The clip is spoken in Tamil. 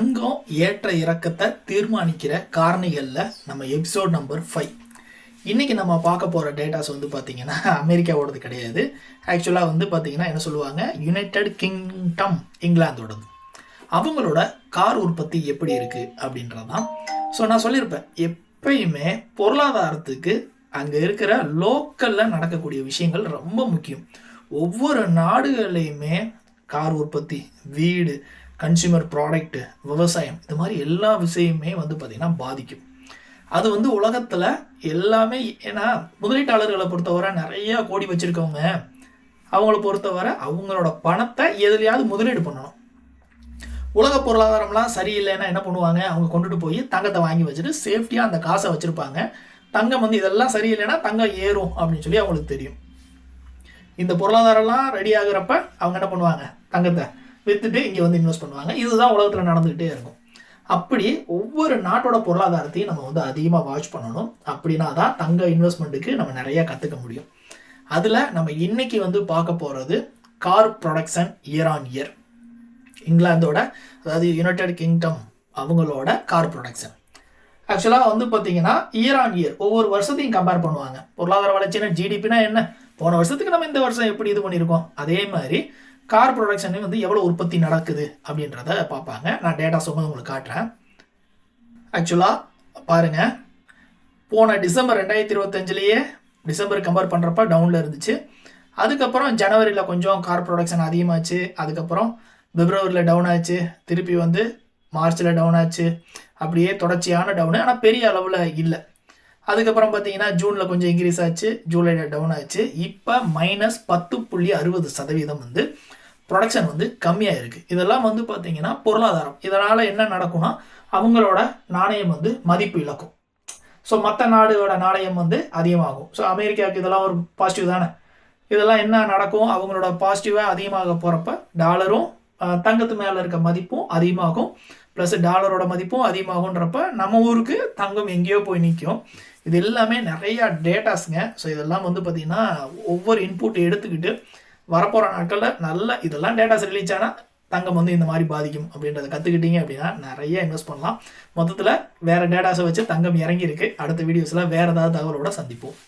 தங்கம் ஏற்ற இறக்கத்தை தீர்மானிக்கிற காரணிகளில் நம்ம எபிசோட் நம்பர் 5. இன்றைக்கி நம்ம பார்க்க போகிற டேட்டாஸ் வந்து பார்த்திங்கன்னா அமெரிக்காவோடது கிடையாது. ஆக்சுவலாக வந்து பார்த்திங்கன்னா என்ன சொல்லுவாங்க, யுனைடெட் கிங்டம் இங்கிலாந்தோடது. அவங்களோட கார் உற்பத்தி எப்படி இருக்குது அப்படின்றது தான். ஸோ நான் சொல்லியிருப்பேன், எப்பயுமே பொருளாதாரத்துக்கு அங்கே இருக்கிற லோக்கலில் நடக்கக்கூடிய விஷயங்கள் ரொம்ப முக்கியம். ஒவ்வொரு நாடுகள்லையுமே கார் உற்பத்தி, வீடு, கன்சியூமர் ப்ராடக்ட்டு, விவசாயம், இது மாதிரி எல்லா விஷயமே வந்து பார்த்திங்கன்னா பாதிக்கும். அது வந்து உலகத்தில் எல்லாமே, ஏன்னா முதலீட்டாளர்களை பொறுத்தவரை நிறையா கோடி வச்சுருக்கவங்க, அவங்கள பொறுத்தவரை அவங்களோட பணத்தை எதுலையாவது முதலீடு பண்ணணும். உலக பொருளாதாரம்லாம் சரியில்லைன்னா என்ன பண்ணுவாங்க, அவங்க கொண்டுட்டு போய் தங்கத்தை வாங்கி வச்சுட்டு சேஃப்டியாக அந்த காசை வச்சுருப்பாங்க. தங்கம் வந்து இதெல்லாம் சரியில்லைன்னா தங்கம் ஏறும் அப்படின்னு சொல்லி அவங்களுக்கு தெரியும். இந்த பொருளாதாரம்லாம் ரெடி ஆகுறப்ப அவங்க என்ன பண்ணுவாங்க, தங்கத்தை விற்றுட்டு இங்கே வந்து இன்வெஸ்ட் பண்ணுவாங்க. இதுதான் உலகத்தில் நடந்துக்கிட்டே இருக்கும். அப்படி ஒவ்வொரு நாட்டோட பொருளாதாரத்தையும் நம்ம வந்து அதிகமாக வாட்ச் பண்ணணும். அப்படின்னா தான் தங்க இன்வெஸ்ட்மெண்ட்டுக்கு நம்ம நிறையா கற்றுக்க முடியும். அதில் நம்ம இன்னைக்கு வந்து பார்க்க போகிறது car production year on year. இங்கிலாந்தோட, அதாவது யுனைடெட் கிங்டம் அவங்களோட கார் ப்ரொடக்ஷன். ஆக்சுவலாக வந்து பார்த்தீங்கன்னா இயர் ஆன் இயர் ஒவ்வொரு வருஷத்தையும் கம்பேர் பண்ணுவாங்க. பொருளாதார வளர்ச்சினா ஜிடிபினா என்ன, போன வருஷத்துக்கு நம்ம இந்த வருஷம் எப்படி இது பண்ணியிருக்கோம், அதே மாதிரி கார் ப்ரொடக்ஷனே வந்து எவ்வளோ உற்பத்தி நடக்குது அப்படின்றத பார்ப்பாங்க. நான் டேட்டா சொல்லும்போது உங்களுக்கு காட்டுறேன். ஆக்சுவலாக பாருங்கள், போன டிசம்பர் 2025 டிசம்பர் கம்பேர் பண்ணுறப்ப டவுனில் இருந்துச்சு. அதுக்கப்புறம் ஜனவரியில் கொஞ்சம் கார் ப்ரொடக்ஷன் அதிகமாச்சு. அதுக்கப்புறம் பிப்ரவரியில் டவுன் ஆச்சு. திருப்பி வந்து மார்ச்சில் டவுன் ஆச்சு. அப்படியே தொடர்ச்சியான டவுனு, ஆனால் பெரிய அளவில் இல்லை. அதுக்கப்புறம் பார்த்தீங்கன்னா ஜூனில் கொஞ்சம் இன்க்ரீஸ் ஆச்சு, ஜூலையில் டவுன் ஆச்சு. இப்போ -10.60% வந்து ப்ரொடக்ஷன் வந்து கம்மியாக இருக்குது. இதெல்லாம் வந்து பார்த்திங்கன்னா பொருளாதாரம். இதனால் என்ன நடக்கும்னா அவங்களோட நாணயம் வந்து மதிப்பு இழக்கும். ஸோ மற்ற நாடுகளோட நாணயம் வந்து அதிகமாகும். ஸோ அமெரிக்காவுக்கு இதெல்லாம் ஒரு பாசிட்டிவ் தானே. இதெல்லாம் என்ன நடக்கும், அவங்களோட பாசிட்டிவாக அதிகமாக போகிறப்ப டாலரும் தங்கத்து மேலே இருக்க மதிப்பும் அதிகமாகும், ப்ளஸ் டாலரோட மதிப்பும் அதிகமாகுன்றப்ப நம்ம ஊருக்கு தங்கம் எங்கேயோ போய் நிற்கும். இது எல்லாமே நிறையா டேட்டாஸுங்க. ஸோ இதெல்லாம் வந்து பார்த்திங்கன்னா ஒவ்வொரு இன்புட் எடுத்துக்கிட்டு வரப்போகிற நாட்களில் நல்ல இதெல்லாம் டேட்டாஸ் ரிலீஸ் ஆனால் தங்கம் வந்து இந்த மாதிரி பாதிக்கும் அப்படின்றத கற்றுக்கிட்டீங்க அப்படின்னா நிறைய இன்வெஸ்ட் பண்ணலாம். மொத்தத்தில் வேறு டேட்டாஸை வச்சு தங்கம் இறங்கியிருக்கு. அடுத்த வீடியோஸில் வேறு ஏதாவது தகவலோட சந்திப்போம்.